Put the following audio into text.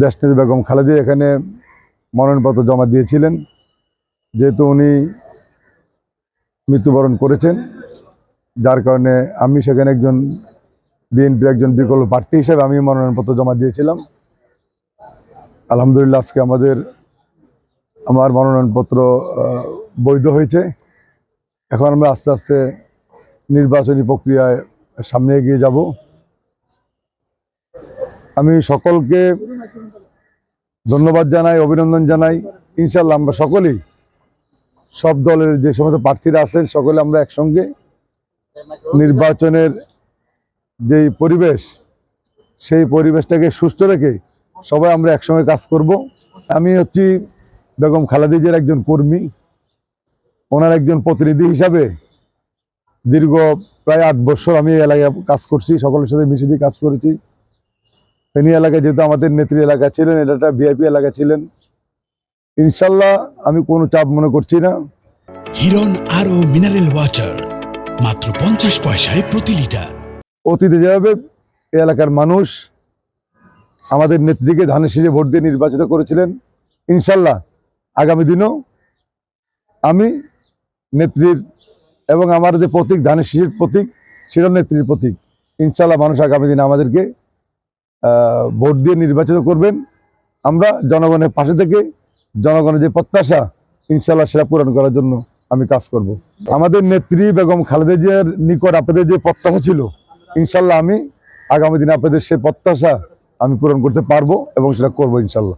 দেশনেত্রী বেগম খালেদা এখানে মনোনয়নপত্র জমা দিয়েছিলেন। যেহেতু উনি মৃত্যুবরণ করেছেন, যার কারণে আমি সেখানে একজন বিএনপির একজন বিকল্প প্রার্থী হিসেবে আমি মনোনয়নপত্র জমা দিয়েছিলাম। আলহামদুলিল্লাহ আজকে আমার মনোনয়নপত্র বৈধ হয়েছে। এখন আমরা আস্তে আস্তে নির্বাচনী প্রক্রিয়ায় সামনে এগিয়ে যাব। আমি সকলকে ধন্যবাদ জানাই, অভিনন্দন জানাই। ইনশাল্লাহ আমরা সকলেই, সব দলের যে সমস্ত প্রার্থীরা আছেন, সকলে আমরা একসঙ্গে নির্বাচনের যেই পরিবেশ, সেই পরিবেশটাকে সুস্থ রেখে সবাই আমরা একসঙ্গে কাজ করব। আমি হচ্ছি বেগম খালেদা জিয়ার একজন কর্মী, ওনার একজন প্রতিনিধি হিসাবে দীর্ঘ প্রায় 8 বছর আমি এই এলাকায় কাজ করছি, সকলের সাথে মিশে দিয়ে কাজ করেছি। ফেনী এলাকায় যেহেতু আমাদের নেত্রী এলাকা ছিলেন, এটা একটা ভিআইপি এলাকা ছিলেন। ইনশাল্লাহ আমি কোনো চাপ মনে করছি না। হিরন আরও মিনারেল ওয়াটার মাত্র 50 পয়সায় প্রতি লিটার। অতীতে যেভাবে এই এলাকার মানুষ আমাদের নেত্রীকে ধানের শীষে ভোট দিয়ে নির্বাচিত করেছিলেন, ইনশাল্লাহ আগামী দিনেও আমি নেত্রীর এবং আমার যে প্রতীক, ধানের শীষের প্রতীক, সেটা নেত্রীর প্রতীক। ইনশাল্লাহ মানুষ আগামী দিনে আমাদেরকে ভোট দিয়ে নির্বাচিত করবেন। আমরা জনগণের পাশে থেকে জনগণের যে প্রত্যাশা, ইনশাল্লাহ সেটা পূরণ করার জন্য আমি কাজ করব। আমাদের নেত্রী বেগম খালেদা জিয়ার নিকট আপনাদের যে প্রত্যাশা ছিল, ইনশাল্লাহ আমি আগামী দিনে আপনাদের সেই প্রত্যাশা আমি পূরণ করতে পারবো এবং সেটা করবো ইনশাল্লাহ।